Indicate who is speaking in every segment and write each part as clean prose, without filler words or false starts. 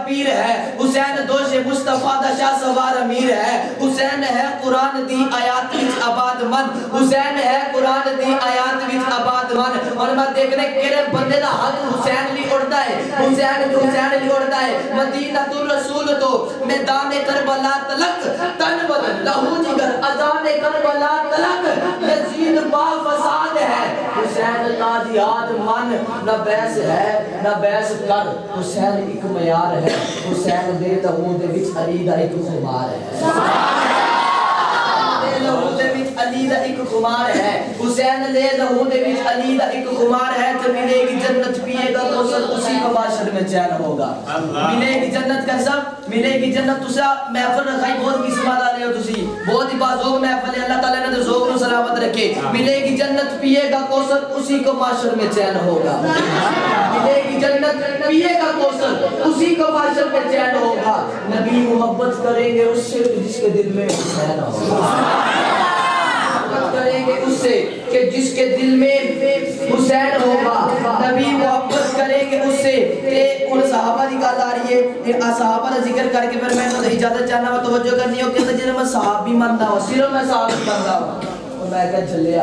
Speaker 1: پیر ہے حسین دوش مصطفیٰ دا شاہ سوار امیر ہے حسین ہے قرآن دی آیات وچ آباد من حسین ہے قرآن دی آیات وچ آباد من اور میں دیکھنے کیڑے بندے دا حق حسین لی اڑتا ہے حسین لی اڑتا ہے مدینہ الرسول تو میدان کربلا تلک تن بدن لہو جگر اذان کربلا تلک یزید با فساد ہے حسین کا جہاد من نہ بحث ہے نہ بحث کر حسین ایک معیار ہے حسین دے لہو دے وچ علی دا ایک خمار ہے لہو دے وچ علی دا ایک خمار ہے حسین دے لہو دے وچ علی دا ایک خمار ہے کہ ملے گی جنت پیے گا تو سب اسی کو معاشر میں چین ہوگا ملے گی جنت کا سب ملے گی جنت تسا محفل رکھائی بہت کسی بات آ رہے ہو تسی بہت ہی بازوگ محفل ہے اللہ تعالیٰ نے ذوق و سلامت رکھے ملے گی جنت پیے گا کوثر اسی کو معاشر میں چین ہوگا ملے گی جنت پیے گا کوثر اسی کو معاشر میں چین ہوگا نبی محبت کریں گے اس سے جس کے دل میں حسین ہوگا کریں گے اس سے کہ جس کے دل میں حسین ہوگا نبی محبت کریں گے اس سے کہ ان صحابہ دی گل آ رہی ہے صحابہ کا ذکر کر کے پھر میں تو اجازت چاہنا ہوں توجہ کرنی ہو کہ جنہیں میں صحابی منتا ہوں صرف میں صحابی منتا ہوں اور میں کہا چلے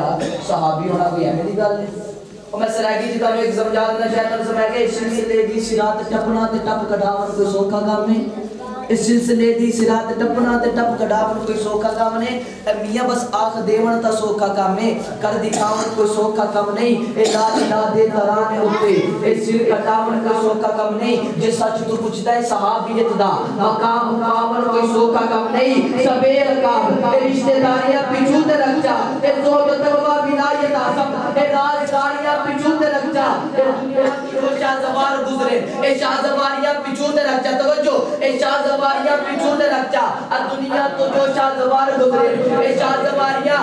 Speaker 1: صحابی ہونا کوئی ہے میری گل نہیں اور میں سرائگی جی کا ایک سمجھا دینا چاہتا ہوں میں کہ اس سلسلے دی سرات ٹپنا تے ٹپ کٹاون کوئی سوکھا کام نہیں اس سلسلے دی سرات ٹپنا تے ٹپ کٹاون کوئی سوکھا کام نہیں میاں بس آنکھ دیون تا سوکھا کام ہے کر دکھاون کوئی سوکھا کام نہیں اے لا الہ دے ترانے ہوتے اے سر کٹاون کوئی سوکھا کام نہیں جے سچ تو پوچھتا ہے صحابیت دا مقام مقامن کوئی سوکھا کام نہیں سبیر کام اے رشتہ داریاں پیچھو تے رکھ جا اے زود و تقوی بنایت آسم اے رازداریاں پیچھو تے رکھ جا اے دنیا کی جو شاہ زوار گزرے اے شاہ زواریاں پیچھو تے رکھ جا توجہ اے شاہ زواریاں پیچھو تے رکھ جا دنیا تو جو شاہ زوار گزرے اے شاہ زواریاں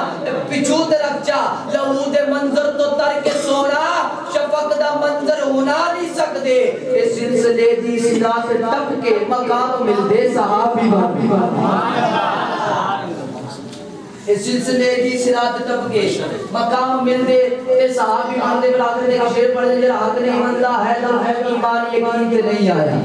Speaker 1: پیچھو تے رکھ جا لہو دے منظر تو تر کے سونا شفق دا منظر ہونا نہیں سکتے اے سلسلے دی سرات ٹپ کے مقام مل دے صحابی اس سلسلے دی سرات ٹپ کے مقام مل دے اے صحابی مل دے بلاکر نے شیر پڑھ دے حق نہیں مندا ہے ایمان یقین تے نہیں آیا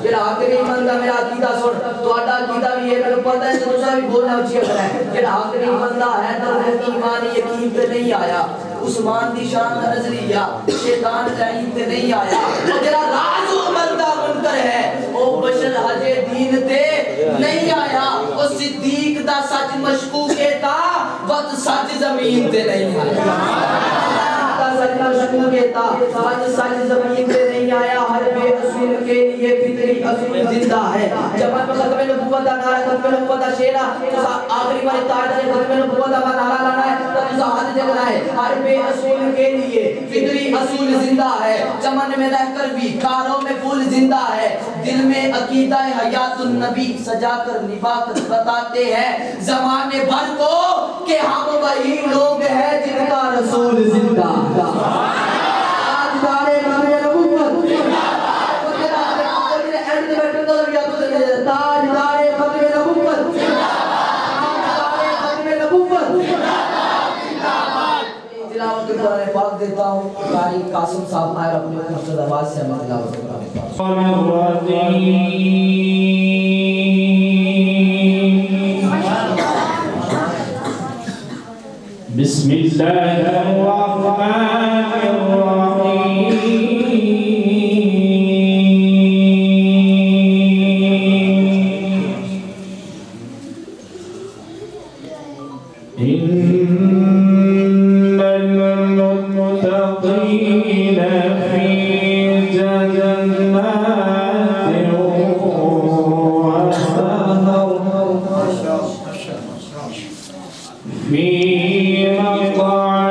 Speaker 1: جڑا حق نہیں مندا میرا عقیدہ سن تہاڈا عقیدہ بھی ہے مینوں پتہ ہے تساں بھی بولنا اچھی اگر ہے جڑا حق نہیں مندا ہے تو ایمان یقین تے نہیں آیا عثمان دی شان دا نظریہ شیطان لعین تے نہیں آیا جڑا راز مندا منکر ہے او بشر حجے دین تے نہیں آیا او صدیق دا سچ مشکوک تا وقت سچ زمین تے نہیں آیا سچ مشکوک تا وقت سچ زمین تے نہیں آیا ہر بے اصول کے لیے فطری اصول زندہ ہے جب میں ختم نبوت دا نعرہ ختم نبوت دا شعر آخری والے تاج نے ختم نبوت دا نعرہ لانا ہے تو اس حد جگنا ہے ہر بے اصول کے لیے فطری اصول زندہ ہے چمن میں رہ کر بھی کاروں میں پھول زندہ ہے دل میں عقیدہ حیات النبی سجا کر نبھا کر بتاتے ہیں زمانے بھر کو کہ ہم وہی لوگ ہیں جن کا رسول زندہ آج دارے مدر نبوت تاج دارے مدر نبوت دارے مدر نبوت تلاوت قرآن پاک دیتا ہوں قاری قاسم صاحب مائر اپنے خوبصورت آواز سے ہمیں تلاوت قرآن پاک
Speaker 2: بسم اللہ الرحمن الرحیم بسم اللہ الرحمن الرحیم الرحمن علم القرآن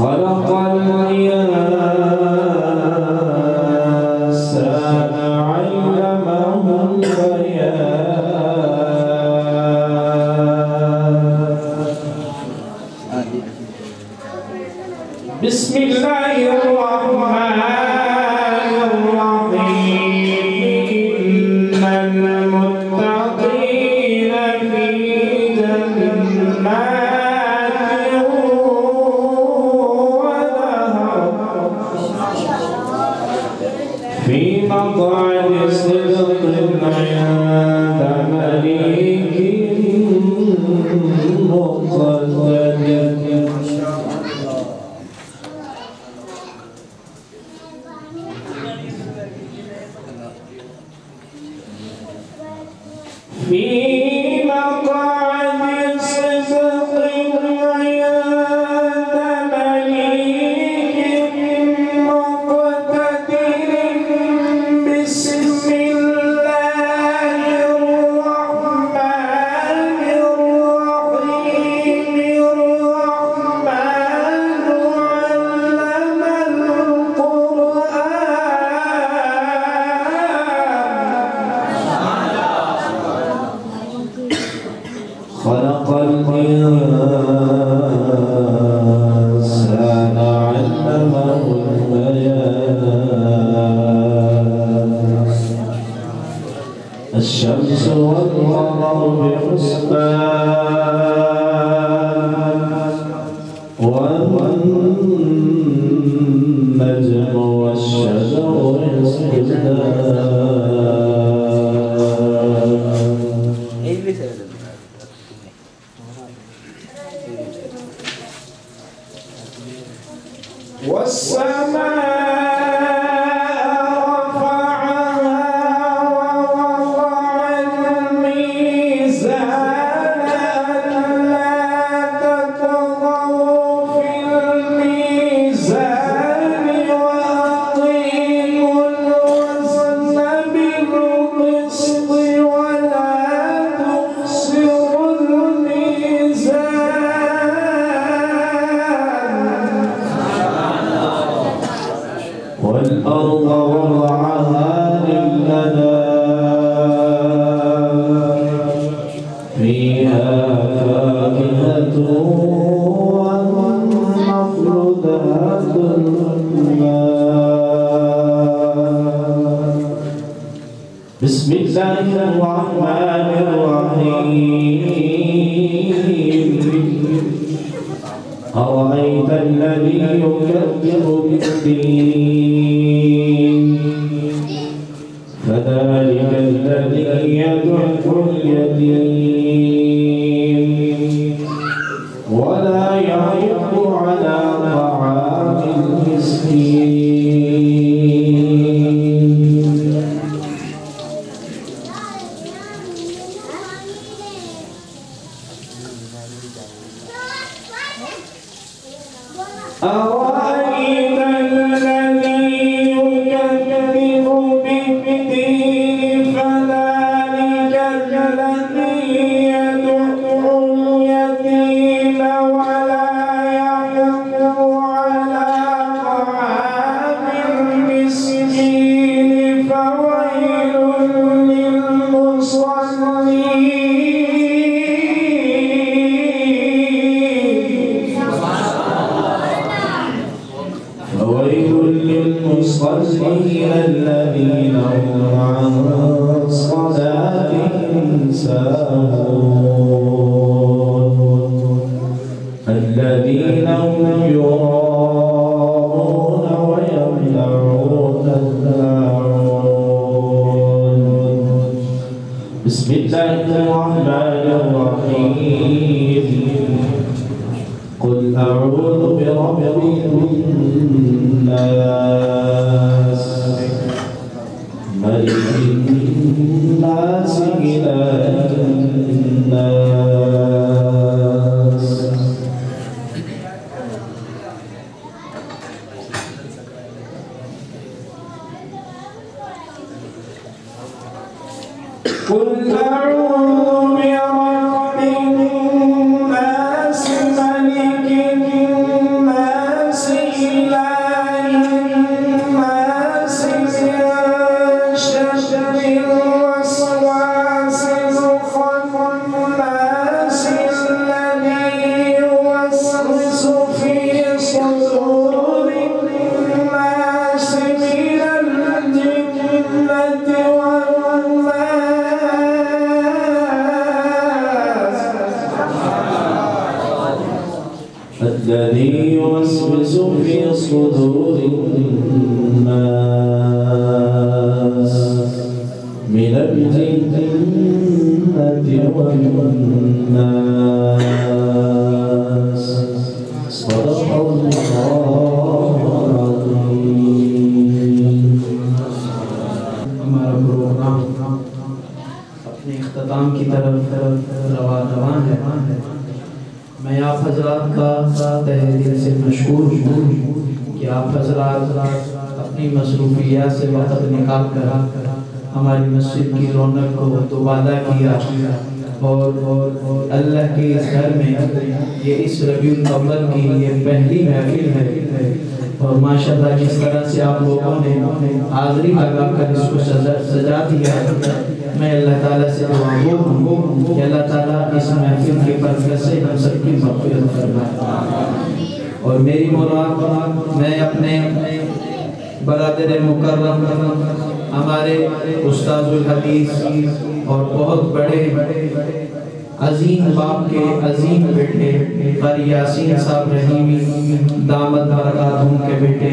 Speaker 2: خلق الإنسان علمه البيان. بسم الله الرحمن الرحيم. إن المتقين في جنات ونهر في مقعد صدق عند مليك مقتدر. في مقعد صدق عند مليك مقتدر. بسم الله الرحمن الرحيم. الرحمن علم القرآن. خلق الإنسان علمه البيان. الشمس والقمر بحسبان. والنجم والشجر يسجدان. والسماء رفعها ووضع الميزان ألا تطغوا في الميزان وأقيموا الوزن بالقسط ولا تخسروا الميزان. والأرض وضعها للأنام فيها فاكهة والنخل ذات الأكمام. بسم الله الرحمن الرحيم. أرأيت الذي يكذب بالدين فذلك الذي يدعو اليتيم ولا يحض على طعام المسكين. أرأيت الذي يكذب بالدين فذلك الذي يدعو اليتيم ولا يحض على طعام المسكين فويل للمصلين. فويل للمصلين الذين هم عن صلاتهم ساهون الذين هم يراءون ويمنعون الماعون. بسم الله الرحمن الرحيم. قل أعوذ برب الناس ملك الناس إله الناس. قل أعوذ برب الناس ملك الناس يوسوس في صدور الناس من الجنة والناس الذي يوسوس في صدور الناس من الجنة والناس صدق الله العظيم.
Speaker 3: ہمارا پروگرام اپنے اختتام کی طرف روان ہے. میں آپ حضرات کا تہہ دل سے مشکور ہوں کہ آپ حضرات اپنی مصروفیات سے وقت نکال کر ہماری مسجد کی رونق کو دوبالا کیا اور اللہ کے اس گھر میں یہ اس ربیع الاول کی یہ پہلی محفل ہے اور ماشاءاللہ جس طرح سے آپ لوگوں نے حاضری لگا کر اس کو سجا دیا ہے. میں اللہ تعالیٰ سے دعا ہوں کہ اللہ تعالیٰ اس محفل کے برکت سے ہم سب کی مغفرت فرمائے. اور میری مراد میں اپنے برادر مکرم ہمارے استاذ الحدیث اور بہت بڑے عظیم باپ کے عظیم بیٹے قاری یاسین صاحب رحیمی دامت برکاتہم کے بیٹے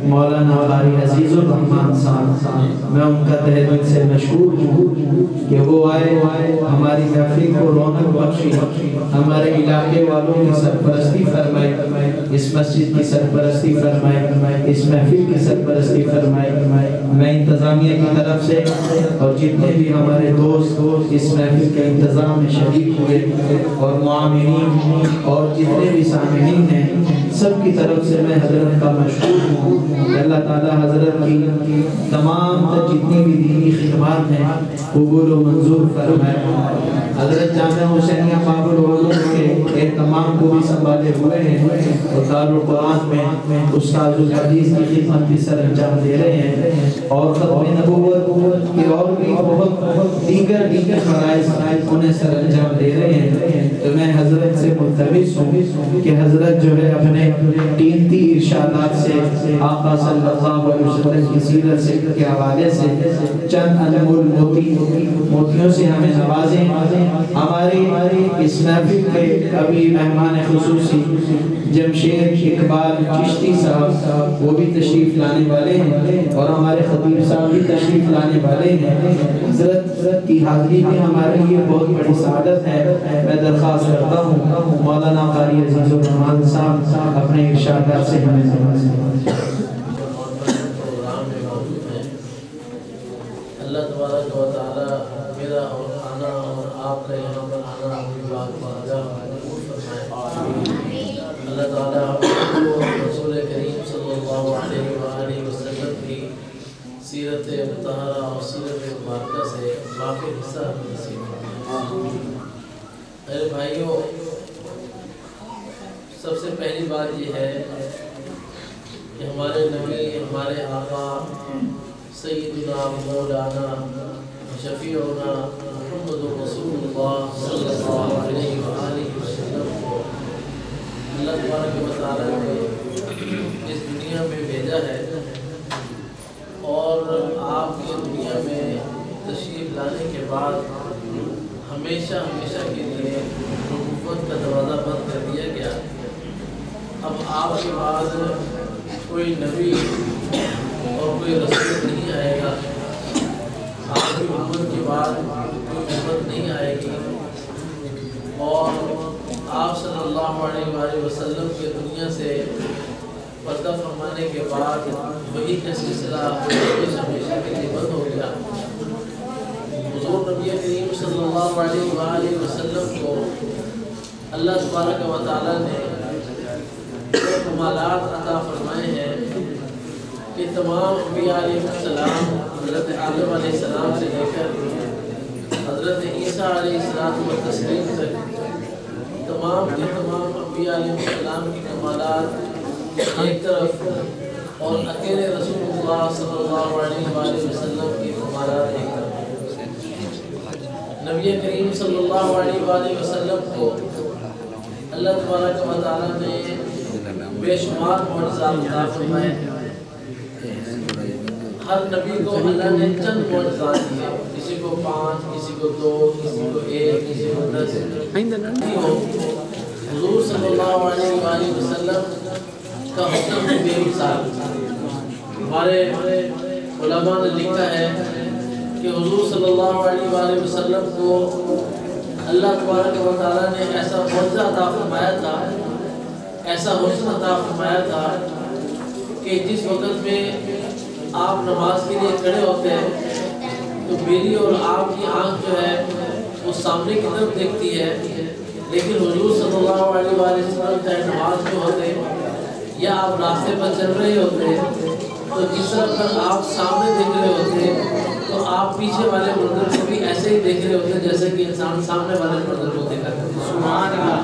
Speaker 3: مولانا قاری عزیز الرحمن صاحب، میں ان کا تہہ دل سے مشکور ہوں کہ وہ آئے ہماری محفل کو رونق بخشی، ہمارے علاقے والوں کی سرپرستی فرمائے، اس مسجد کی سرپرستی فرمائے، اس محفل کی سرپرستی فرمائے. میں انتظامیہ کی طرف سے اور جتنے بھی ہمارے دوست اس محفل کے انتظام میں شریک ہوئے اور معاملین اور جتنے بھی سامعین ہیں سب کی طرف سے میں حضرت کا مشکور ہوں کہ اللہ تعالی حضرت کی تمام جتنی بھی دینی خدمات ہیں قبول و منظور فرمائے. حضرت جامعہ حسینیہ باب العلوم کے اہتمام کو بھی سنبھالے ہوئے ہیں اور دارالقرآن میں استاذ الحدیث کی خدمت بھی سر انجام دے رہے ہیں اور ختم نبوت کے اور بھی بہت دیگر فرائض انہیں سر انجام دے رہے ہیں. تو میں حضرت سے ملتمس ہوں کہ حضرت جو ہے اپنے قیمتی ارشادات سے آقا صلی اللہ علیہ وسلم کی سیرت سے کے حوالے سے چند انمول موتیوں سے ہمیں نوازیں. ہماری اس محفل کے ابھی مہمان خصوصی جمشید اقبال چشتی صاحب وہ بھی تشریف لانے والے ہیں اور ہمارے خطیب صاحب بھی تشریف لانے والے ہیں. حضرت کی حاضری میں ہمارے لیے بہت بڑی سعادت ہے. میں درخواست کرتا ہوں مولانا قاری عزیز الرحمن صاحب اپنے ارشادات سے ہمیں نوازیں.
Speaker 4: اللہ تبارک و تعالی میرا اور آنا اور آپ کا یہاں پر آنا اپنی بات بارگاہ قبول فرمائے. اللہ تعالی آپ کو رسول کریم صلی اللہ علیہ وآلہ وسلم کی سیرت مطہرہ اور سیرت مبارکہ سے واقع حصہ نصیب فرمائے. میرے بھائیوں، سب سے پہلی بات یہ ہے کہ ہمارے نبی، ہمارے آقا سیدنا مولانا شفیعنا محمد رسول اللہ صلی اللہ علیہ وآلہ وسلم کو اللہ تبارک و تعالیٰ نے اس دنیا میں بھیجا ہے اور آپ کی دنیا میں تشریف لانے کے بعد ہمیشہ کے لیے نبوت کا دروازہ بند کر دیا گیا. اب آپ کے بعد کوئی نبی اور کوئی رسول نہیں آئے گا. آپ کی امت کے بعد کوئی امت نہیں آئے گی اور آپ صلی اللہ علیہ وآلہ وسلم کے دنیا سے پردہ فرمانے کے بعد وہی کا سلسلہ ہمیشہ کے لیے بند ہو گیا. حضور نبی کریم صلی اللہ علیہ وآلہ وسلم کو اللہ تبارک و تعالیٰ نے کمالات عطا فرمائے ہیں کہ تمام انبیاء علیہ السلام حضرت آدم علیہ السلام سے لے کر حضرت عیسیٰ علیہ السلام تک تمام انبیاء علیہ السلام کی کمالات ایک طرف اور اکیلے رسول اللہ صلی اللہ علیہ وآلہ وسلم کی کمالات ایک طرف. نبی کریم صلی اللہ علیہ وآلہ وسلم کو اللہ تبارک و تعالیٰ نے بے شمار معجزات عطا فرمائے. ہر نبی کو اللہ نے چند معجزات دیے، کسی کو 5، کسی کو 2، کسی کو 1، کسی کو 10. حضور صلی اللہ علیہ وآلہ وسلم کا حکم بے مثال. ہمارے علماء نے لکھا ہے کہ حضور صلی اللہ علیہ وآلہ وسلم کو اللہ تبارک و تعالیٰ نے ایسا معجزہ عطا فرمایا تھا، ایسا حسن عطا فرمایا تھا کہ جس وقت میں آپ نماز کے لیے کھڑے ہوتے ہیں تو میری اور آپ کی آنکھ جو ہے وہ سامنے کی طرف دیکھتی ہے، لیکن حضور صلی اللہ علیہ وآلہ وسلم چاہے نماز میں ہوتے یا آپ راستے پر چل رہے ہوتے تو جس طرح پر آپ سامنے دیکھ رہے ہوتے تو آپ پیچھے والے منظر کو بھی ایسے ہی دیکھ رہے ہوتے جیسے کہ انسان سامنے والے منظر کو دیکھا کرتا ہے. سبحان اللہ.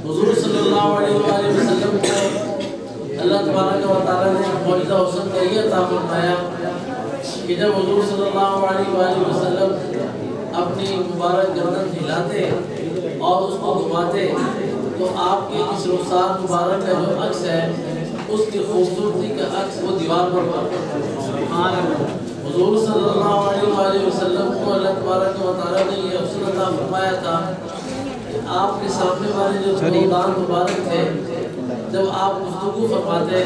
Speaker 4: حضور صلی اللہ علیہ وآلہ وسلم کو اللہ تبارک و تعالیٰ نے معجزہ حسن کا یہ عطا فرمایا کہ جب حضور صلی اللہ علیہ وآلہ وسلم اپنی مبارک گردن ہلاتے اور اس کو گھماتے تو آپ کے اس رخسار مبارک کا جو عکس ہے اس کی خوبصورتی کا عکس وہ دیوار پر پڑتا. حضور صلی اللہ علیہ وآلہ وسلم کو اللہ تبارک و تعالیٰ نے یہ حسن عطا فرمایا تھا کہ آپ کے سامنے والے جو دان مبارک تھے جب آپ گفتگو فرماتے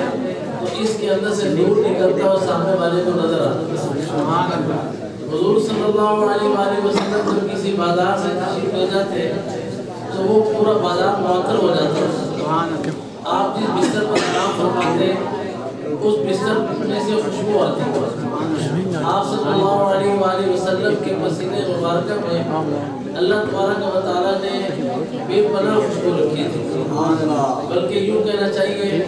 Speaker 4: تو اس کے اندر سے نور نکلتا اور سامنے والے کو نظر آتا. حضور صلی اللہ علیہ وآلہ وسلم جب کسی بازار سے تشریف لے جاتے تو وہ پورا بازار معطر ہو جاتا. آپ جس بستر پر آرام فرماتے اس بستر میں سے خوشبو آتی. آپ صلی اللہ علیہ وآلہ وسلم کے پسینے مبارکہ میں اللہ تبارک و تعالیٰ نے بے پناہ خوشبو رکھی تھی. بلکہ یوں کہنا چاہیے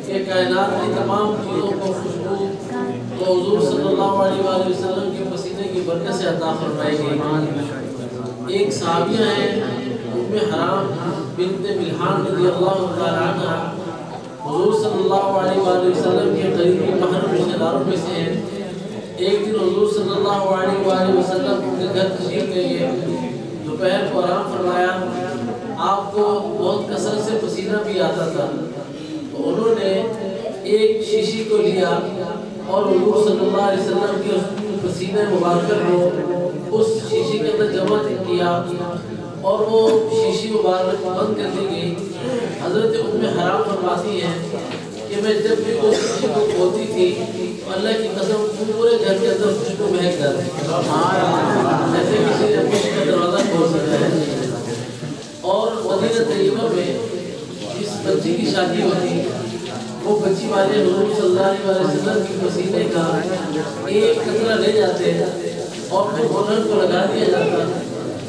Speaker 4: کہ کائنات کی تمام چیزوں کو خوشبو تو حضور صلی اللہ علیہ وآلہ وسلم کے پسینے کی برکت سے عطا فرمائی گئی. ایک صحابیہ ہیں ام حرام بنت ملحان رضی اللہ تعالیٰ عنہ، حضور صلی اللہ علیہ وآلہ وسلم کے قریبی محرم رشتہ داروں میں سے ہیں. ایک دن حضور صلی اللہ علیہ وآلہ وسلم ان کے گھر تشریف لے گئے، دوپہر کو آرام فرمایا. آپ کو بہت کثرت سے پسینہ بھی آتا تھا تو انہوں نے ایک شیشی کو لیا اور حضور صلی اللہ علیہ وسلم کے پسینہ مبارکہ کو اس شیشی کے اندر جمع کیا اور وہ شیشی مبارک بند کر دی گئی. حضرت ام حرام فرماتی ہیں کہ میں جب بھی اس شیشی کو کھولتی تھی تو اللہ کی قسم پورے گھر کے اندر خوشبو مہک جاتی جیسے کسی نے خوشی کا دروازہ کھول سکتا ہے. اور مدینہ طیبہ میں جس بچی کی شادی ہوتی وہ بچی والے حضور صلی اللہ علیہ وسلم کی پسینے کا ایک قطرہ لے جاتے اور وہ دلہن کو لگا دیا جاتا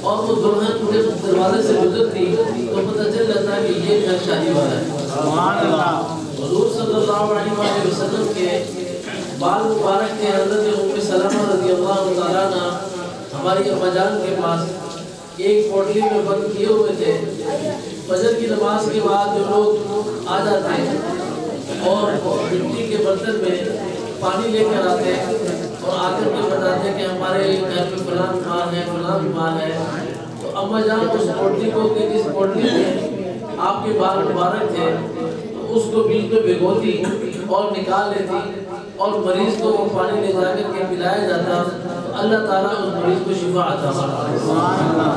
Speaker 4: اور وہ دلہن جب دروازے سے گزرتی تو پتہ چل جاتا کہ یہ گھر شادی والا ہے. سبحان اللہ. حضور صلی اللہ علیہ وسلم کے بال مبارک کے حضرت ام سلمہ رضی اللہ تعالیٰ عنہ ہماری اما جان کے پاس ایک پوٹلی میں بند کیے ہوئے تھے. فجر کی نماز کے بعد جو لوگ آ جاتے اور مٹی کے برتن میں پانی لے کر آتے اور آ کر کے بتاتے کہ ہمارے گھر میں فلاں بیمار ہے فلاں بیمار ہے تو اما جان اس پوٹلی کو کہ جس پوٹلی میں آپ کے بال مبارک تھے تو اس کو بیچ میں بھگوتی اور نکال لیتی اور مریض کو وہ پانی لے جا کر کے پلایا جاتا تو اللہ تعالیٰ اس مریض کو شفا عطا فرماتا.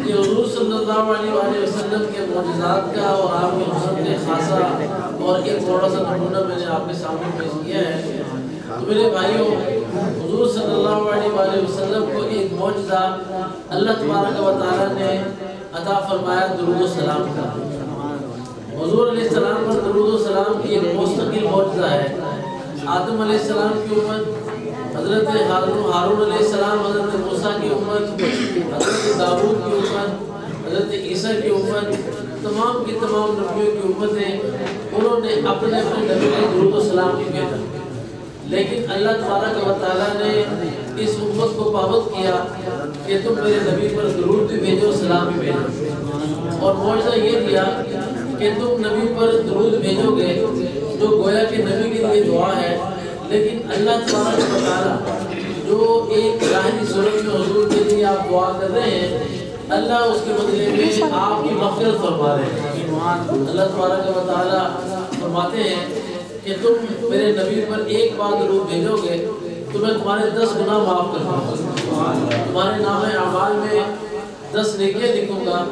Speaker 4: یہ حضور صلی اللہ علیہ وآلہ وسلم کے معجزات کا اور آپ کے حسن کے خاصہ اور ایک تھوڑا سا نمونہ میں نے آپ کے سامنے پیش کیا ہے. تو میرے بھائیوں، حضور صلی اللہ علیہ وآلہ وسلم کو ایک معجزہ اللہ تبارک و تعالیٰ نے عطا فرمایا درود و سلام کا. حضور علیہ السلام پر درود و سلام کی ایک مستقل معجزہ ہے. آدم علیہ السلام کی امت، حضرت ہارون علیہ السلام، حضرت موسیٰ کی امت، حضرت داؤد کی امت، حضرت عیسیٰ کی امت، تمام کی تمام نبیوں کی امتیں انہوں نے اپنے اپنے نبی کو درود و سلام بھی بھیجا. لیکن اللہ تبارک و تعالیٰ نے اس امت کو پابند کیا کہ تم میرے نبی پر درود بھی بھیجو سلام بھی بھیجو. اور معجزہ یہ دیا کہ تم نبی پر درود بھیجو گے جو گویا کہ نبی کے لیے دعا ہے، لیکن اللہ تبارک و تعالیٰ جو ایک ظاہری صورت میں حضور کے لیے آپ دعا کر رہے ہیں اللہ اس کے بدلے میں آپ کی مغفرت فرما رہے ہیں۔ اللہ تبارک و تعالیٰ فرماتے ہیں کہ تم میرے نبی پر ایک بار درود بھیجو گے تو میں تمہارے 10 گناہ معاف کر دوں گا، تمہارے نام اعمال میں 10 نیکیاں لکھوں گا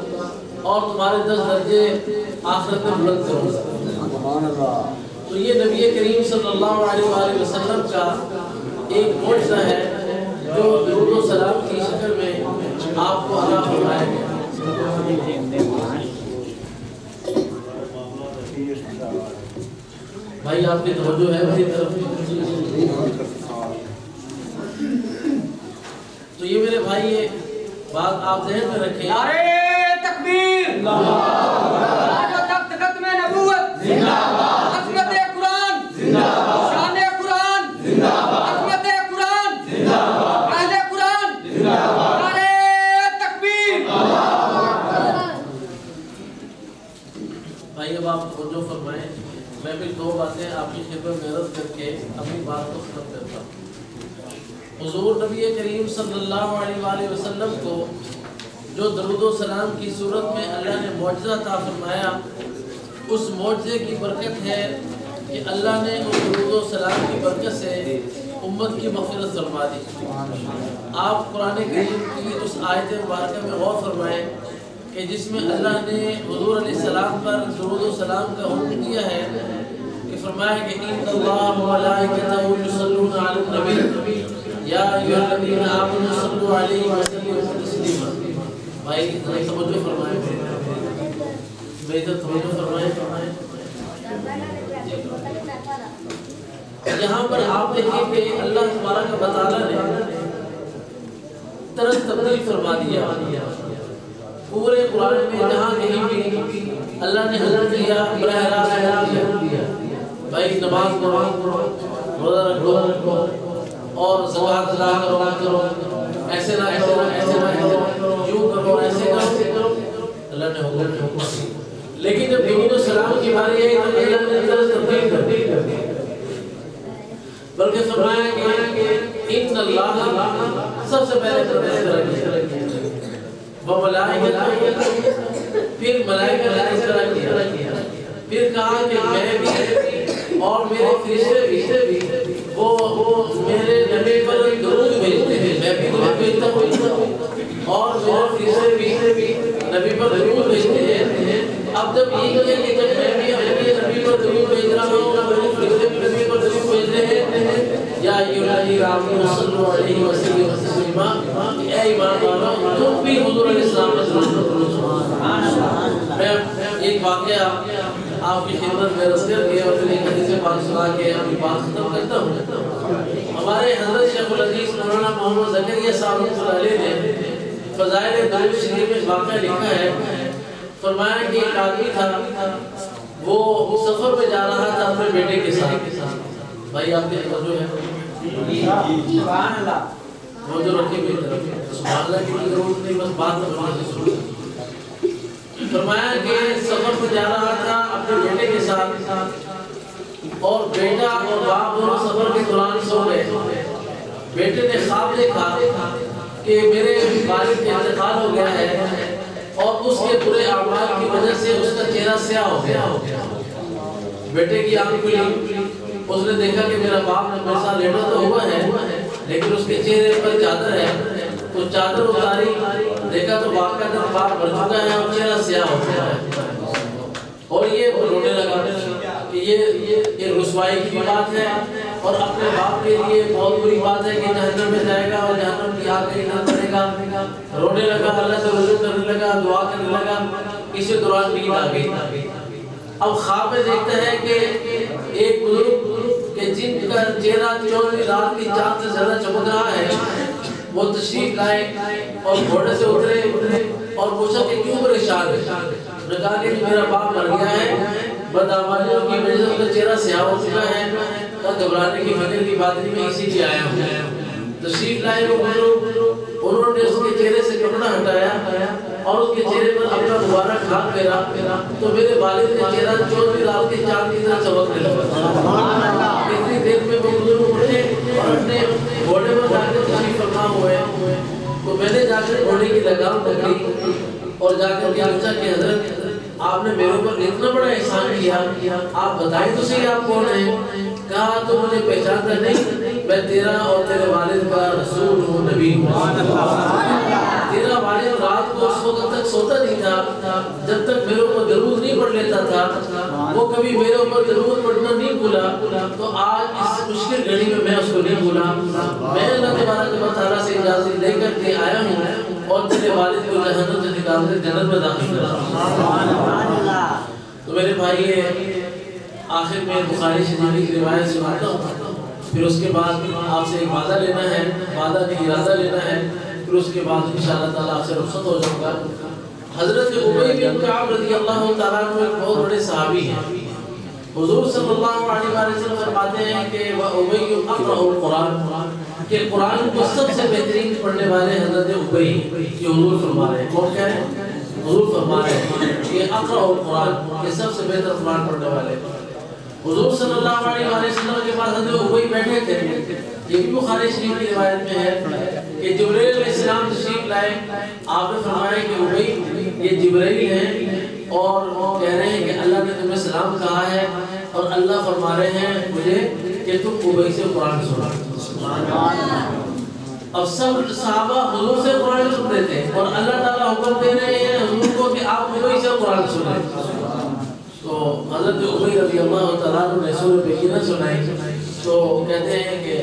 Speaker 4: اور تمہارے 10 درجے آخرت میں بلند کروں گا۔ تو یہ نبی کریم صلی اللہ علیہ وآلہ وسلم کا ایک معجزہ ہے جو درود و سلام کی شکل میں آپ کو عطا فرمایا گیا۔ بھائی آپ کی توجہ ہے میری طرف؟ تو یہ میرے بھائی یہ بات آپ ذہن میں رکھیں۔
Speaker 1: نعرہ تکبیر، تاج و تخت ختم نبوت، عظمت قرآن، شان قرآن، عظمت قرآن، اہل قرآن، نعرہ تکبیر۔
Speaker 4: بھائی اب آپ توجہ فرمائیں، میں بھی 2 باتیں آپ کی خدمت میں عرض کر کے اپنی بات کو ختم کرتا ہوں۔ حضور نبی کریم صلی اللہ علیہ وآلہ وسلم کو جو درود و سلام کی صورت میں اللہ نے معجزہ عطا فرمایا، اس معجزے کی برکت ہے کہ اللہ نے اس درود و سلام کی برکت سے امت کی مغفرت فرما دی۔ آپ قرآن کریم کی اس آیت مبارکہ میں غور فرمائیں کہ جس میں اللہ نے حضور علیہ السلام پر درود و سلام کا حکم دیا ہے کہ فرمایا کہ ان اللہ و ملائکتہ یصلون علی النبی یا ایھا الذین آمنوا صلوا علیہ وسلموا تسلیما۔ بھائی توجہ فرمائیں، میری طرف توجہ فرمائیں۔ یہاں پر آپ دیکھیں کہ اللہ تبارک و تعالیٰ نے طرز تبدیل فرما دیا۔ پورے قرآن میں جہاں کہیں بھی اللہ نے حضرت کیا براہ راست دیا، بھائی نماز پڑھو، روزہ رکھو اور زکوٰۃ ادا کرو، ایسے نہ کرو، ایسے نہ کرو، یوں کرو، ایسے کرو، اللہ نے حکم دیا۔ لیکن جب درود و سلام کی باری آئی تو اللہ نے طرز تبدیل کر دی، بلکہ فرمایا کہ ان اللہ سب سے پہلے وملائکتہ، پھر ملائکہ کا تذکرہ کیا، پھر کہا کہ میں بھی اور میرے فرشتے بھی وہ میرے نبی پر درود بھیجتے ہیں، میں بھی درود بھیجتا ہوں اور میرے فرشتے بھی نبی پر درود بھیجتے ہیں۔ اب جب یہ ہے کہ جب میں بھی اپنے نبی پر درود بھیج رہا ہوں اور میرے فرشتے بھی نبی پر درود بھیج رہے ہیں، یا ایھا الذین آمنوا صلوا علیہ وسلموا تسلیما، اے ایمان والو تم بھی حضور علیہ السلام پر درود کرو۔ میں ایک واقعہ آپ کی خدمت میں عرض کر کے اور پھر ایک حدیث پاک سنا کے اپنی بات ختم کرتا ہوں۔ ہمارے حضرت شیخ الحدیث مولانا محمد زکریا صاحب رحمۃ اللہ علیہ نے فضائل درود شریف میں واقعہ لکھا ہے، فرمایا کہ ایک آدمی تھا، وہ سفر میں جا رہا تھا اپنے بیٹے کے ساتھ۔ بھائی آپ کے توجہ ہے؟
Speaker 1: سبحان اللہ،
Speaker 4: وہ جو رکھے ہوئے طرف سبحان اللہ کی ضرورت نہیں، بس بات سمجھنے کی ضرورت ہے۔ فرمایا کہ سفر پر جا رہا تھا اپنے بیٹے کے ساتھ اور بیٹا اور باپ دونوں سفر کے دوران سو گئے۔ بیٹے نے خواب دیکھا کہ میرے والد کا انتقال ہو گیا ہے اور اس کے برے اعمال کی وجہ سے اس کا چہرہ سیاہ ہو گیا۔ بیٹے کی آنکھ کھلی، اس نے دیکھا کہ میرا باپ میرے ساتھ لیٹا تو ہوا ہے لیکن اس کے چہرے پر چادر ہے، تو چادر اتاری، دیکھا تو باپ کا باپ مر چکا ہے اور چہرہ سیاہ ہو گیا ہے۔ اور یہ رونے لگا کہ یہ رسوائی کی بات ہے اور اپنے باپ کے لیے بہت بری بات ہے کہ جہنم میں جائے گا اور جہنم کی آگ میں ایندھن بنے گا۔ رونے لگا، اللہ سے رجوع کرنے لگا، دعا کرنے لگا۔ اسی دوران نیند آ گئی۔ اب خواب میں دیکھتا ہے کہ ایک بزرگ کہ جن کا چہرہ 24 رات کی چاند سے زیادہ چمک رہا ہے، وہ تشریف لائے اور گھوڑے سے اترے اور پوچھا کہ کیوں پریشان ہے؟ نے کہا کہ میرا باپ مر گیا ہے، بدعمالیوں کی وجہ سے اس کا چہرہ سیاہ ہو چکا ہے، تو گھبرانے کی فکر کی بات نہیں، میں اسی لیے آیا ہوں۔ تشریف لائے وہ بزرگ، انہوں نے اس کے چہرے سے کپڑا ہٹایا اور اس کے چہرے پر اپنا مبارک ہاتھ پھیرا تو میرے والد کا چہرہ 24 رات کے چاند کی طرح چمکنے لگا۔ اتنی دیر میں وہ بزرگ اٹھے اور اپنے گھوڑے پر جا کر تشریف فرما ہوئے، تو میں نے جا کر گھوڑے کی لگام پکڑی اور جا کر کے پوچھا کہ حضرت آپ نے میرے اوپر اتنا بڑا احسان کیا، آپ بتائیں تو صحیح آپ کون ہیں؟ کہا تو مجھے پہچانتا نہیں، میں تیرا اور تیرے والد کا رسول ہوں، نبی ہوں۔ تیرا والد رات کو اس وقت تک سوتا نہیں تھا جب تک میرے اوپر درود نہیں پڑھ لیتا تھا، وہ کبھی میرے اوپر درود پڑھنا نہیں بھولا، تو آج اس مشکل گھڑی میں میں اس کو نہیں بھولا۔ میں اللہ تبارک و تعالیٰ سے اجازت لے کر کے آیا ہوں اور تیرے والد کو جہنم سے نکال کر جنت میں داخل کرا۔ تو میرے بھائی آخر میں بخاری شریف کی روایت سناتا ہوں، پھر اس کے بعد آپ سے ایک وعدہ لینا ہے، وعدہ نہیں ارادہ لینا ہے، پھر اس کے بعد انشاءاللہ تعالیٰ آپ سے رخصت ہو جاؤں گا۔ حضرت ابی بن کعب رضی اللہ تعالیٰ عنہ ایک بہت بڑے صحابی ہیں۔ حضور صلی اللہ علیہ وسلم فرماتے ہیں کہ وَأُبَيُّ أَقْرَأُ الْقُرْآنَ، کہ قرآن کو سب سے بہترین پڑھنے والے حضرت ابی، یہ حضور فرما رہے ہیں۔ کون کہہ رہے ہیں؟ حضور فرما رہے ہیں کہ اقرأ القرآن، کہ سب سے بہتر قرآن پڑھنے والے۔ حضور صلی اللہ علیہ وسلم کے پاس حضرت ابی بیٹھے تھے، یہ بھی بخاری شریف کی روایت میں ہے کہ جبرائیل علیہ السلام تشریف لائے، آپ نے فرمایا کہ ابی یہ جبرائیل ہیں اور کہہ رہے ہیں کہ اللہ نے تمہیں سلام کہا ہے اور اللہ فرما رہے ہیں مجھے کہ تم ابی سے قرآن سنا۔ اب سب صحابہ حضور سے قرآن سنتے تھے اور اللہ تعالیٰ حکم دے رہے ہیں حضور کو کہ آپ ابی سے قرآن سنیں۔ تو حضرت ابی رضی اللہ تعالیٰ عنہ نے سورہ بقرہ سنائی، تو کہتے ہیں کہ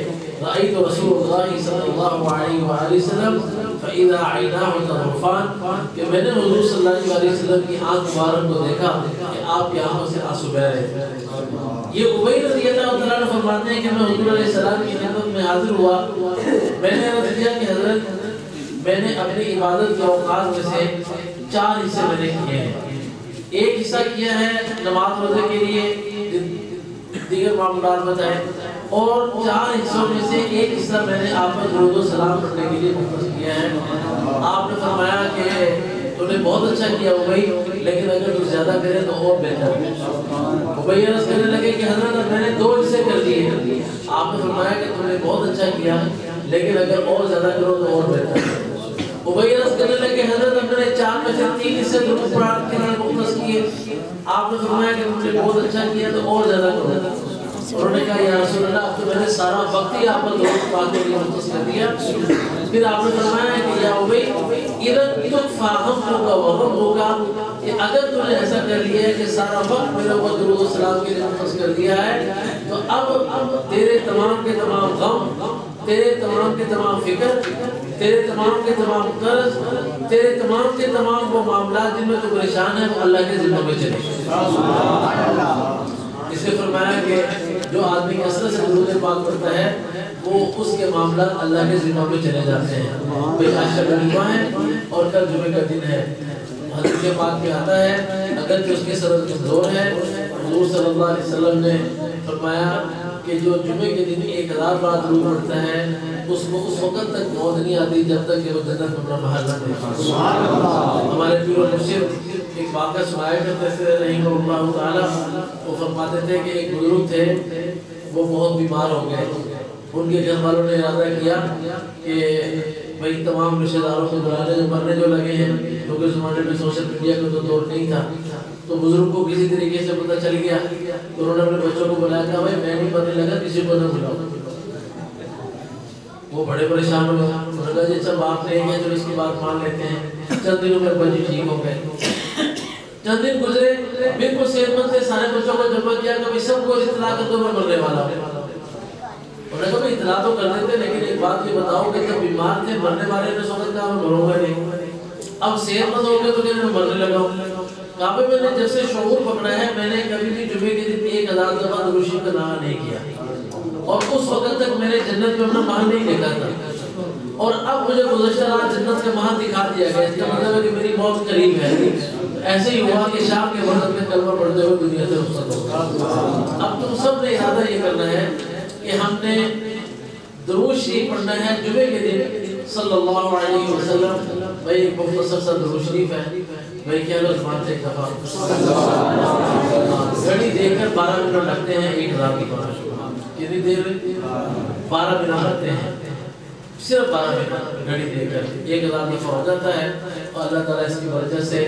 Speaker 4: رأیت رسول اللہ صلی اللہ علیہ وآلہ وسلم فإذا عیناہ تذرفان، کہ میں نے حضور صلی اللہ علیہ وسلم کی آنکھ مبارک کو دیکھا کہ آپ کی آنکھوں سے آنسو بہہ رہے تھے۔ یہ ابی رضی اللہ تعالیٰ عنہ فرماتے ہیں کہ میں حضور علیہ السلام کی خدمت میں حاضر ہوا، میں نے عرض کیا کہ حضرت میں نے اپنی عبادت کے اوقات میں سے 4 حصے میں نے کیے ہیں۔ ایک حصہ کیا ہے نماز روزے کے لیے، دیگر معاملات بتائے، اور 4 حصوں میں سے ایک حصہ میں نے آپ پر درود و سلام پڑھنے کے لیے مختص کیا ہے۔ آپ نے فرمایا کہ تو نے بہت اچھا کیا ابی، لیکن اگر تو زیادہ کرے تو اور بہتر۔ ابی عرض کرنے لگے کہ حضرت میں نے 2 حصے کر دیے۔ آپ نے فرمایا کہ تو نے بہت اچھا کیا، لیکن اگر اور زیادہ کرو تو اور بہتر۔ ابی عرض کرنے لگے حضرت میں نے 4 میں سے 3 حصے درود قرآن کے لیے مختص کیے۔ آپ نے فرمایا کہ تم نے بہت اچھا کیا تو اور زیادہ کرو۔ انہوں نے کہا یا رسول اللہ اب تو میں نے سارا وقت ہی آپ پر درود پاک کے لیے مختص کر دیا۔ پھر آپ نے فرمایا کہ یا ابی اذا تکفی غمک وغم ہوگا، کہ اگر تو نے ایسا کر لیا ہے کہ سارا وقت میرے اوپر درود و سلام کے لیے مختص کر دیا ہے، تو اب تیرے تمام کے تمام غم، تیرے تمام کے تمام فکر، تیرے تمام کے تمام قرض، تیرے تمام کے تمام وہ معاملات جن میں تو پریشان ہے وہ اللہ کے ذمہ میں چلے۔ اس نے فرمایا کہ جو آدمی کثرت سے درود پاک پڑھتا ہے وہ اس کے معاملات اللہ کے ذمہ میں چلے جاتے ہیں۔ بھئی آج شب جمعہ ہے اور کل جمعے کا دن ہے، حدیث کے پاک میں آتا ہے اگر کہ اس کے صدر کمزور ہے، حضور صلی اللہ علیہ وسلم نے فرمایا کہ جو جمعے کے دن 1000 بار درود پڑھتا ہے اس کو اس وقت تک موت نہیں آتی جب تک کہ وہ جنت میں اپنا محل نہ دے۔ ہمارے پیر و مرشد ایک واقعہ سنایا کرتے تھے رحمہ اللہ تعالیٰ، وہ فرماتے تھے کہ ایک بزرگ تھے، وہ بہت بیمار ہو گئے، ان کے گھر والوں نے ارادہ کیا کہ بھئی تمام رشتہ داروں کو بلانے جو مرنے جو لگے ہیں، کیونکہ اس زمانے میں سوشل میڈیا کا تو دور نہیں تھا، تو بزرگ کو کسی طریقے سے پتہ چل گیا تو انہوں نے اپنے بچوں کو بلایا کہ بھائی میں نہیں مرنے لگا، کسی کو نہ بلاؤ۔ وہ بڑے پریشان ہوئے، انہوں نے کہا جی اچھا باپ نہیں ہے جو اس کی بات مان لیتے ہیں۔ چند دنوں میں بچے ٹھیک ہو گئے، چند دن گزرے، بالکل صحت مند تھے، سارے بچوں کو جمع کیا کہ سب کو اطلاع کر دو میں مرنے والا ہوں۔ انہوں نے کہا بھائی اطلاع تو کر دیتے لیکن ایک بات یہ بتاؤ کہ جب بیمار تھے مرنے والے نے سوچا تھا میں مروں گا نہیں، اب صحت مند ہو گئے تو کہ میں مرنے لگا ہوں۔ کہا میں نے جب سے شعور پکڑا ہے میں نے کبھی بھی جمعے کے دن 1000 دفعہ درود شریف کا نعرہ نہیں کیا، اور اس وقت تک میں نے جنت میں اپنا محل نہیں دیکھا تھا، اور اب مجھے گزشتہ رات جنت کا محل دکھا دیا گیا، اس کا مطلب ہے کہ میری موت قریب ہے۔ ایسے ہی ہوا کہ شام کے وقت میں کلمہ پڑھتے ہوئے دنیا سے رخصت ہوگا۔ اب تم سب نے ارادہ یہ کرنا ہے کہ ہم نے درود شریف پڑھنا ہے جمعے کے دن صلی اللہ علیہ وسلم۔ بھائی ایک مختصر سا درود شریف ہے، بھائی کیا لوگ زبان سے ایک دفعہ گھڑی دیکھ کر 12 منٹ لگتے ہیں 1000 کی پڑھنا شروع، کتنی دیر 12 منٹ لگتے ہیں، صرف 12 منٹ گھڑی دے کر 1000 دفعہ ہو جاتا ہے، اور اللہ تعالیٰ اس کی وجہ سے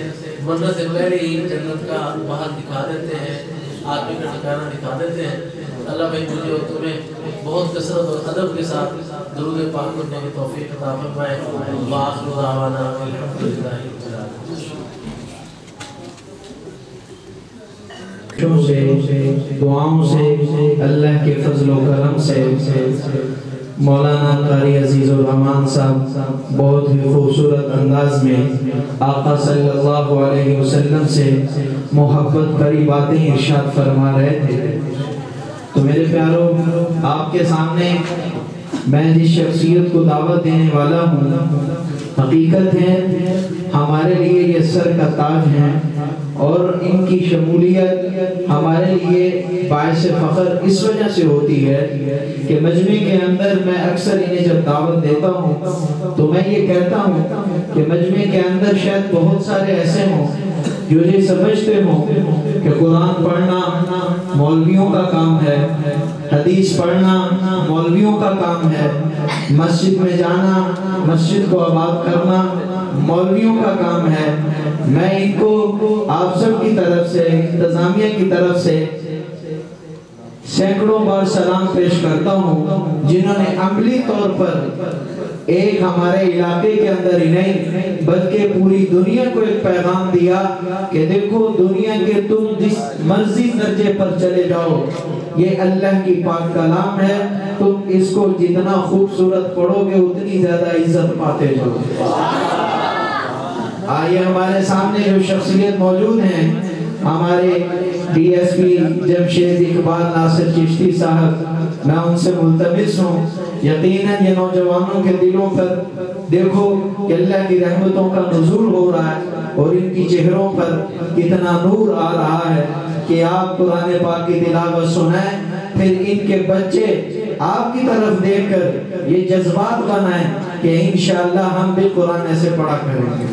Speaker 4: مرنے سے پہلے ہی جنت کا باہر دکھا دیتے ہیں، آدمی کا ٹھکانہ دکھا دیتے ہیں۔ اللہ بھائی مجھے اور تمہیں بہت کثرت اور ادب کے ساتھ درود پاک پڑھنے کی توفیق عطا فرمائے۔ وآخر دعوانا الحمدللہ رب العالمین۔
Speaker 3: سے دعاؤں سے اللہ کے فضل و کرم سے مولانا قاری عزیز الرحمان صاحب بہت ہی خوبصورت انداز میں آقا صلی اللہ علیہ وسلم سے محبت بھری باتیں ارشاد فرما رہے تھے۔ تو میرے پیاروں، آپ کے سامنے میں جس شخصیت کو دعوت دینے والا ہوں، حقیقت ہے ہمارے لیے یہ سر کا تاج ہیں، اور ان کی شمولیت ہمارے لیے باعث فخر اس وجہ سے ہوتی ہے کہ مجمع کے اندر میں اکثر انہیں جب دعوت دیتا ہوں تو میں یہ کہتا ہوں کہ مجمع کے اندر شاید بہت سارے ایسے ہوں جو یہ سمجھتے ہوں کہ قرآن پڑھنا مولویوں کا کام ہے، حدیث پڑھنا مولویوں کا کام ہے، مسجد میں جانا، مسجد کو آباد کرنا مولویوں کا کام ہے۔ میں ان کو آپ سب کی طرف سے، انتظامیہ کی طرف سے سینکڑوں بار سلام پیش کرتا ہوں، جنہوں نے عملی طور پر ایک ہمارے علاقے کے اندر ہی نہیں بلکہ پوری دنیا کو ایک پیغام دیا کہ دیکھو دنیا کے تم جس مرضی درجے پر چلے جاؤ، یہ اللہ کی پاک کلام ہے، تم اس کو جتنا خوبصورت پڑھو گے اتنی زیادہ عزت پاتے جاؤ۔ آئیے ہمارے سامنے جو شخصیت موجود ہیں، ہمارے ڈی ایس پی جمشید اقبال ناصر چشتی صاحب، میں ان سے ملتمس ہوں یقیناً یہ نوجوانوں کے دلوں پر دیکھو کہ اللہ کی رحمتوں کا نزول ہو رہا ہے، اور ان کی چہروں پر کتنا نور آ رہا ہے کہ آپ قرآن پاک کی تلاوت سنائیں، پھر ان کے بچے آپ کی طرف دیکھ کر یہ جذبات بنائیں کہ انشاءاللہ ہم بھی قرآن ایسے پڑھا کریں گے،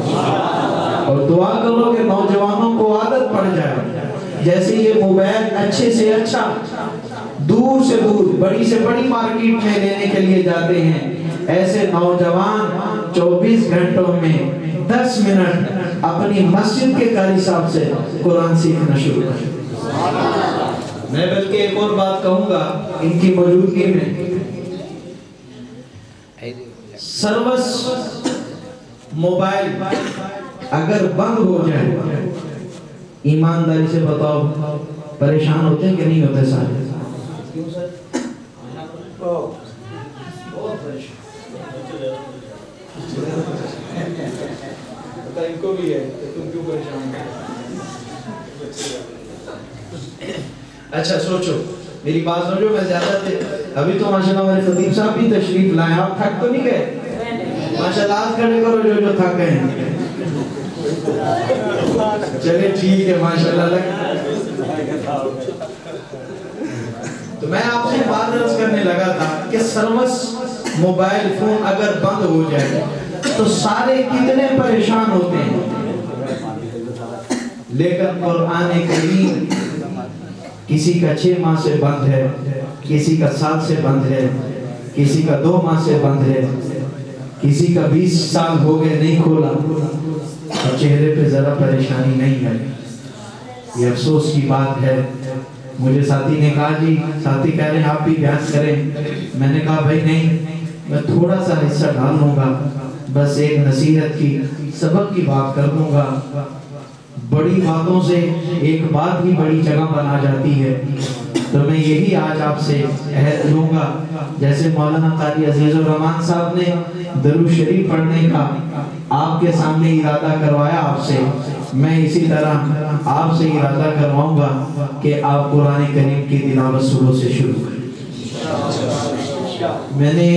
Speaker 3: اور دعا کرو کہ نوجوانوں کو عادت پڑ جائے جیسے یہ موبائل اچھے سے اچھا دور سے دور بڑی سے بڑی مارکیٹ میں لینے کے لیے جاتے ہیں، ایسے نوجوان 24 گھنٹوں میں 10 منٹ اپنی مسجد کے قاری صاحب سے قرآن سیکھنا شروع کریں۔ میں بلکہ ایک اور بات کہوں گا ان کی موجودگی میں، سروس موبائل اگر بند ہو جائے، ایمانداری سے بتاؤ پریشان ہوتے ہیں کہ نہیں ہوتے سارے؟ ان کو بھی ہے تم کیوں پریشان ہو؟ اچھا سوچو، میری بات سمجھو، میں زیادہ تھے ابھی تو ماشاءاللہ ہمارے خطیب صاحب بھی تشریف لائے، آپ تھک تو نہیں گئے؟ ماشاءاللہ ہاتھ کھڑے کرو جو تھک گئے ہیں۔ چلے ٹھیک ہے ماشاءاللہ۔ تو میں آپ سے بات عرض کرنے لگا تھا کہ سروس موبائل فون اگر بند ہو جائے تو سارے کتنے پریشان ہوتے ہیں، لیکن قرآن کریم کسی کا 6 ماہ سے بند ہے، کسی کا 7 سے بند ہے، کسی کا 2 ماہ سے بند ہے، کسی کا 20 سال ہو گئے نہیں کھولا، اور چہرے پہ ذرا پریشانی نہیں ہے۔ یہ افسوس کی بات ہے۔ مجھے ساتھی نے کہا جی، ساتھی کہہ رہے ہیں آپ بھی بیان کریں، میں نے کہا بھائی نہیں، میں تھوڑا سا حصہ ڈال لوں گا، بس ایک نصیحت کی سبق کی بات کر دوں گا۔ بڑی باتوں سے ایک بات ہی بڑی جگہ بنا جاتی ہے، تو میں یہی آج آپ سے عہد لوں گا، جیسے مولانا قاری عزیز الرحمان صاحب نے درود شریف پڑھنے کا آپ کے سامنے ارادہ کروایا آپ سے، میں اسی طرح آپ سے ارادہ کرواؤں گا کہ آپ قرآن کریم کی تلاوت صبح سے شروع کریں۔ میں نے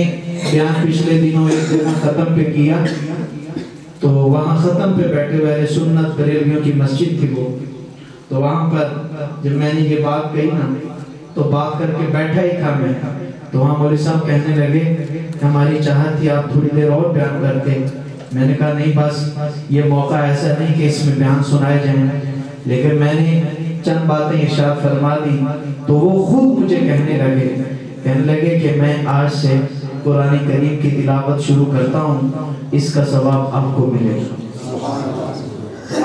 Speaker 3: بیان پچھلے دنوں ایک جگہ ختم پہ کیا، تو وہاں ختم پہ بیٹھے ہوئے سنت بریلویوں کی مسجد تھی وہ، تو وہاں پر جب میں نے یہ بات کہی نا تو بات کر کے بیٹھا ہی تھا میں، تو وہاں مولوی صاحب کہنے لگے ہماری چاہت تھی آپ تھوڑی دیر اور بیان کرتے۔ میں نے کہا نہیں، بس یہ موقع ایسا نہیں کہ اس میں بیان سنائے جائیں، لیکن میں نے چند باتیں ارشاد فرما دی تو وہ خود مجھے کہنے لگے کہ میں آج سے قرآن کریم کی تلاوت شروع کرتا ہوں، اس کا ثواب آپ کو ملے گا۔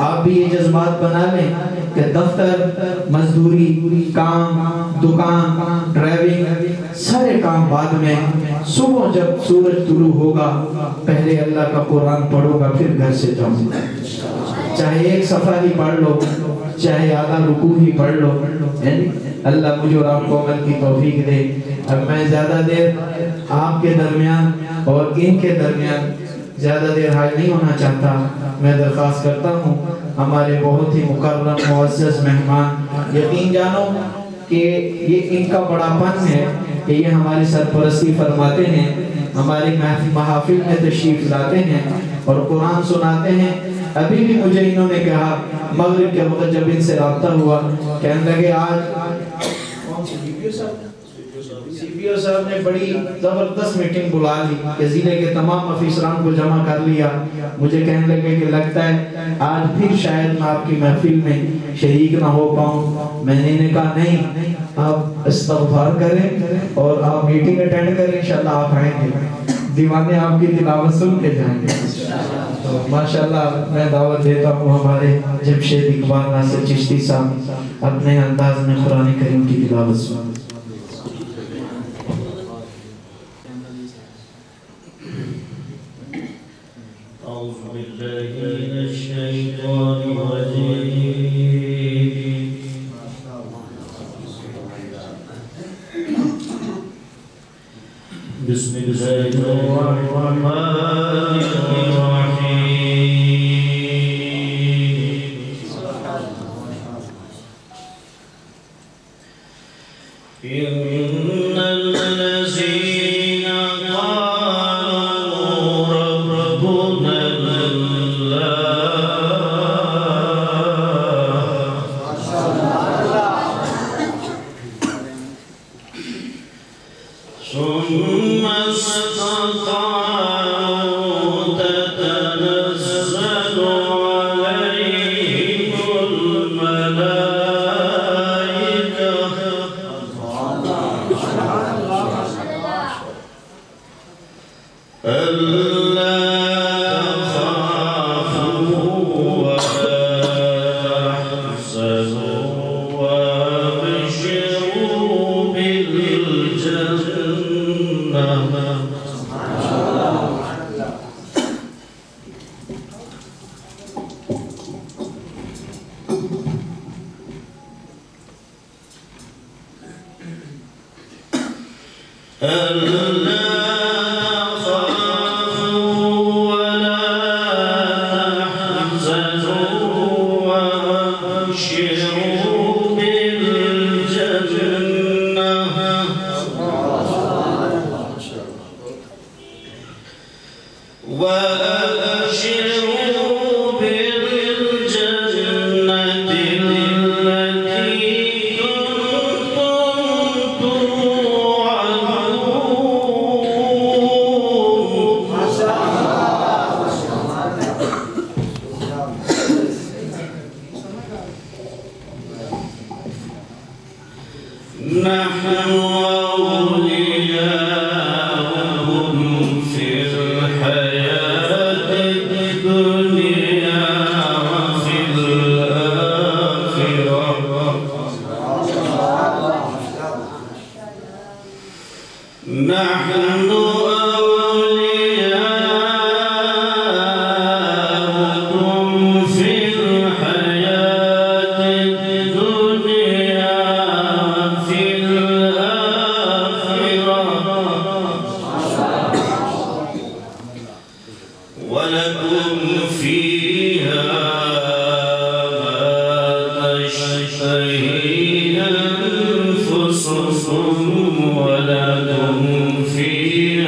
Speaker 3: آپ بھی یہ جذبات بنا لیں کہ دفتر، مزدوری، کام، دکان، ڈرائیونگ، سارے کام بعد میں، صبح جب سورج طلوع ہوگا پہلے اللہ کا قرآن پڑھو گا، پھر گھر سے جاؤں گا، چاہے ایک صفحہ ہی پڑھ لو، چاہے آدھا رکوع ہی پڑھ لو، اللہ مجھے اور آپ کو عمل کی توفیق دے۔ اب میں زیادہ دیر آپ کے درمیان اور ان کے درمیان زیادہ دیر حائل نہیں ہونا چاہتا۔ میں درخواست کرتا ہوں ہمارے بہت ہی مکرم معزز مہمان، یقین جانو کہ یہ ان کا بڑا پن ہے کہ یہ ہماری سرپرستی فرماتے ہیں، ہماری محافل میں تشریف لاتے ہیں اور قرآن سناتے ہیں۔ ابھی بھی مجھے انہوں نے کہا مغرب کے وقت جب ان سے رابطہ ہوا، کہنے لگے آج سی پی او صاحب نے بڑی زبردست میٹنگ بلا لی کہ ضلع کے تمام افسران کو جمع کر لیا۔ مجھے کہنے لگے کہ لگتا ہے آج پھر شاید میں آپ کی محفل میں شریک نہ ہو پاؤں۔ میں نے کہا نہیں، آپ استغفار کریں اور آپ میٹنگ اٹینڈ کریں، انشاءاللہ آپ آئیں گے، دیوانے آپ کی تلاوت سن کے جائیں گے۔ تو ماشاءاللہ میں دعوت دیتا ہوں ہمارے جمشید اقبال ناصر چشتی صاحب اپنے انداز میں قرآن کریم کی تلاوت سنیں۔
Speaker 2: بسم اللہ الرحمن الرحیم ان الذین قالوا ربنا اللہ ثم استقاموا تتنزل عليهم الملائكة ألا تخافوا ولا تحزنوا وابشروا بالجنة ولكم فيها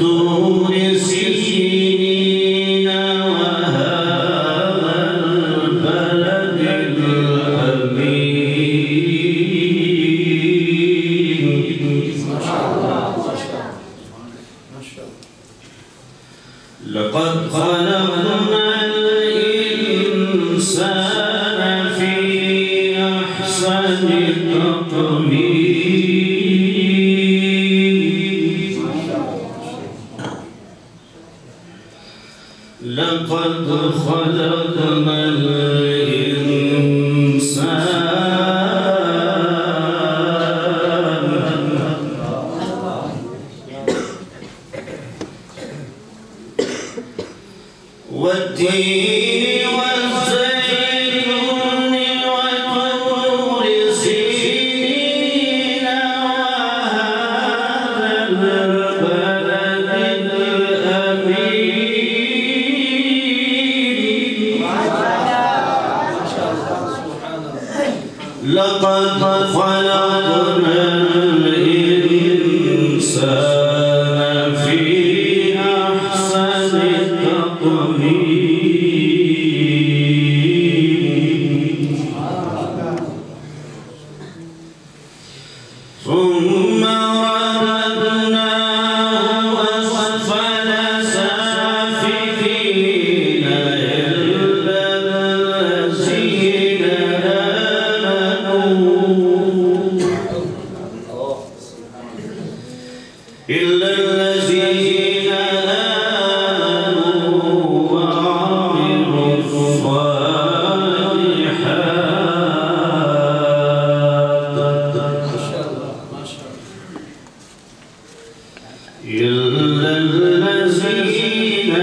Speaker 2: وطور سينين وهذا البلد الأمين لقد خلقنا الإنسان في أحسن تقويم لقد خلقنا الإنسان والتين والزيتون وطور سينين وهذا البلد الأمين لقد خلقنا الإنسان في أحسن تقويم ثم رددناه أسفل سافلين إلا الذين آمنوا وعملوا الصالحات إلا الذين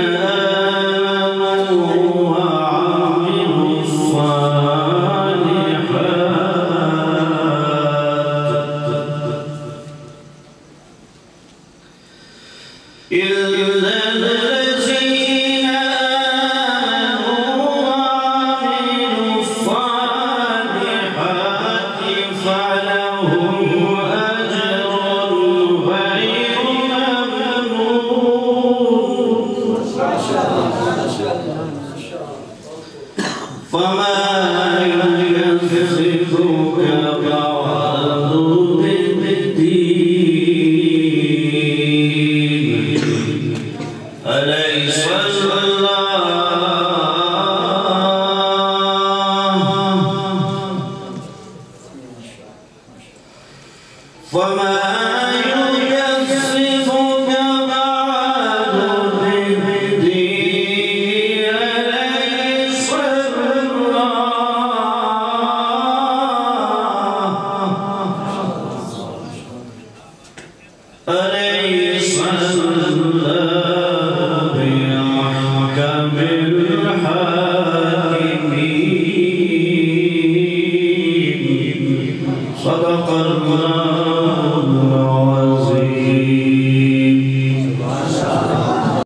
Speaker 2: آمنوا وعملوا الصالحات إلا الذين آمنوا وعملوا الصالحات فلهم أجر غير ممنون فما يكذبك بعد بالدين أليس فما يكذبك بعد بالدين أليس أليس الله بأحكم